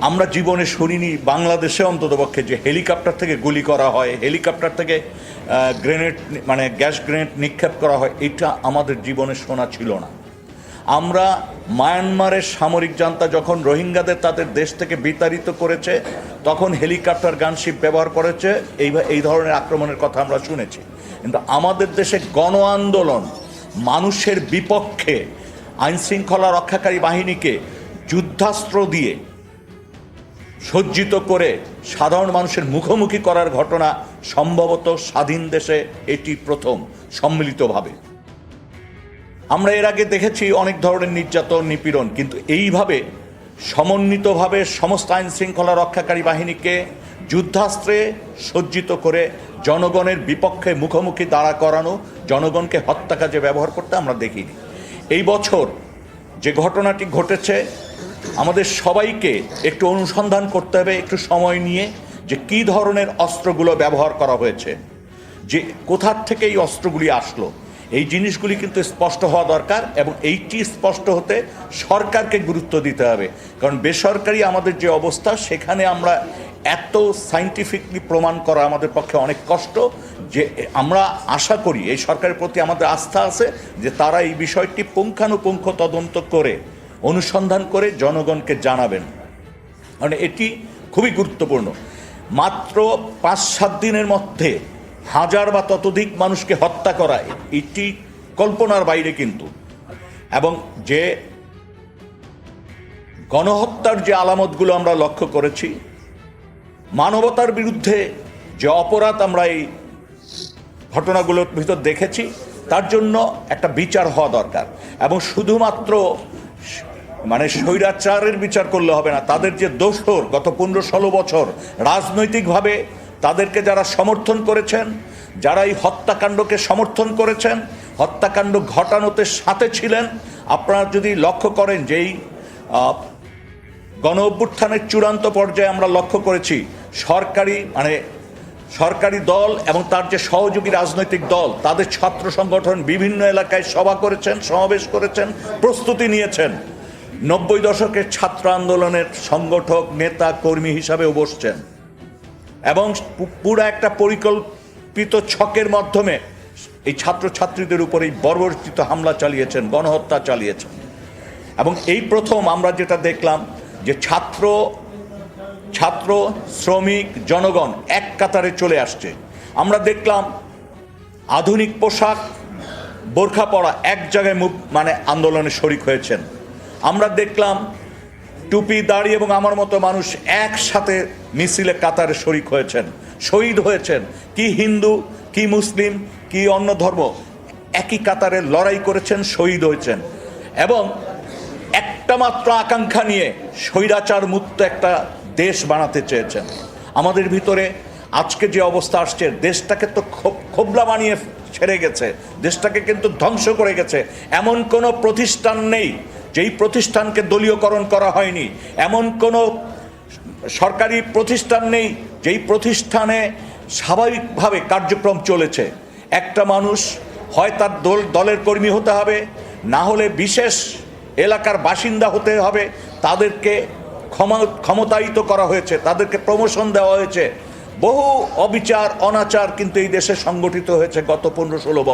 আমরা জীবনে শুনিনি বাংলাদেশে অন্ততপক্ষে যে হেলিকপ্টার থেকে গুলি করা হয়, হেলিকপ্টার থেকে গ্রেনেড মানে গ্যাস গ্রেনেড নিক্ষেপ করা হয়, এটা আমাদের জীবনে শোনা ছিল না। আমরা মায়ানমারের সামরিক জান্তা যখন রোহিঙ্গাদের তাদের দেশ থেকে বিতাড়িত করেছে তখন হেলিকপ্টার গানশিপ ব্যবহার করেছে, এই ধরনের আক্রমণের কথা আমরা শুনেছি। কিন্তু আমাদের দেশে গণ আন্দোলন, মানুষের বিপক্ষে আইনশৃঙ্খলা রক্ষাকারী বাহিনীকে যুদ্ধাস্ত্র দিয়ে সজ্জিত করে সাধারণ মানুষের মুখোমুখি করার ঘটনা সম্ভবত স্বাধীন দেশে এটি প্রথম সম্মিলিতভাবে। আমরা এর আগে দেখেছি অনেক ধরনের নির্যাতন, নিপীড়ন, কিন্তু এইভাবে সমন্বিতভাবে সমস্ত আইন শৃঙ্খলা রক্ষাকারী বাহিনীকে যুদ্ধাস্ত্রে সজ্জিত করে জনগণের বিপক্ষে মুখোমুখি দাঁড়া করানো, জনগণকে হত্যা কাজে ব্যবহার করতে আমরা দেখিনি। এই বছর যে ঘটনাটি ঘটেছে, আমাদের সবাইকে একটু অনুসন্ধান করতে হবে, একটু সময় নিয়ে, যে কী ধরনের অস্ত্রগুলো ব্যবহার করা হয়েছে, যে কোথার থেকে এই অস্ত্রগুলি আসলো, এই জিনিসগুলি কিন্তু স্পষ্ট হওয়া দরকার। এবং এইটি স্পষ্ট হতে সরকারকে গুরুত্ব দিতে হবে, কারণ বেসরকারি আমাদের যে অবস্থা, সেখানে আমরা এত সায়েন্টিফিকলি প্রমাণ করা আমাদের পক্ষে অনেক কষ্ট। যে আমরা আশা করি, এই সরকারের প্রতি আমাদের আস্থা আছে যে তারা এই বিষয়টি পুঙ্খানুপুঙ্খ তদন্ত করে অনুসন্ধান করে জনগণকে জানাবেন, মানে এটি খুবই গুরুত্বপূর্ণ। মাত্র 5-7 দিনের মধ্যে 1000 বা ততোধিক মানুষকে হত্যা করা, এটি কল্পনার বাইরে কিন্তু। এবং যে গণহত্যার যে আলামতগুলো আমরা লক্ষ্য করেছি, মানবতার বিরুদ্ধে যে অপরাধ আমরা এই ঘটনাগুলোর ভিতর দেখেছি, তার জন্য একটা বিচার হওয়া দরকার। এবং শুধুমাত্র মানে স্বৈরাচারের বিচার করলে হবে না, তাদের যে দোসর গত 15-16 বছর রাজনৈতিকভাবে তাদেরকে যারা সমর্থন করেছেন, যারা এই হত্যাকাণ্ডকে সমর্থন করেছেন, হত্যাকাণ্ড ঘটানোতে সাথে ছিলেন, আপনারা যদি লক্ষ্য করেন যেই গণ অভ্যুত্থানের চূড়ান্ত পর্যায়ে আমরা লক্ষ্য করেছি সরকারি দল এবং তার যে সহযোগী রাজনৈতিক দল, তাদের ছাত্র সংগঠন বিভিন্ন এলাকায় সভা করেছেন, সমাবেশ করেছেন, প্রস্তুতি নিয়েছেন। 90 দশকের ছাত্র আন্দোলনের সংগঠক, নেতা, কর্মী হিসাবেও বসছেন এবং পুরো একটা পরিকল্পিত ছকের মাধ্যমে এই ছাত্রছাত্রীদের উপর এই বর্বরচিত হামলা চালিয়েছেন, গণহত্যা চালিয়েছেন। এবং এই প্রথম আমরা যেটা দেখলাম যে ছাত্র, শ্রমিক, জনগণ এক কাতারে চলে আসছে। আমরা দেখলাম আধুনিক পোশাক, বোরখা পরা এক জায়গায় মানে আন্দোলনে শরিক হয়েছেন। আমরা দেখলাম টুপি, দাড়ি এবং আমার মতো মানুষ একসাথে মিছিলে কাতারে শরিক হয়েছেন, শহীদ হয়েছেন। কি হিন্দু, কি মুসলিম, কি অন্য ধর্ম, একই কাতারে লড়াই করেছেন, শহীদ হয়েছেন। এবং একটা মাত্র আকাঙ্ক্ষা নিয়ে স্বৈরাচার মুক্ত একটা দেশ বানাতে চেয়েছেন। আমাদের ভিতরে আজকে যে অবস্থা আসছে, দেশটাকে তো খোবলা বানিয়ে ছেড়ে গেছে, দেশটাকে কিন্তু ধ্বংস করে গেছে। এমন কোনো প্রতিষ্ঠান নেই যেই প্রতিষ্ঠানকে দলীয়করণ করা হয়নি, এমন কোনো সরকারি প্রতিষ্ঠান নেই যেই প্রতিষ্ঠানে স্বাভাবিকভাবে কার্যক্রম চলেছে। একটা মানুষ হয় তার দলের কর্মী হতে হবে, না হলে বিশেষ এলাকার বাসিন্দা হতে হবে। তাদেরকে ক্ষমতায়িত করা হয়েছে, তাদেরকে প্রমোশন দেওয়া হয়েছে। বহু অবিচার, অনাচার কিন্তু এই দেশে সংগঠিত হয়েছে গত 15-16 বছর।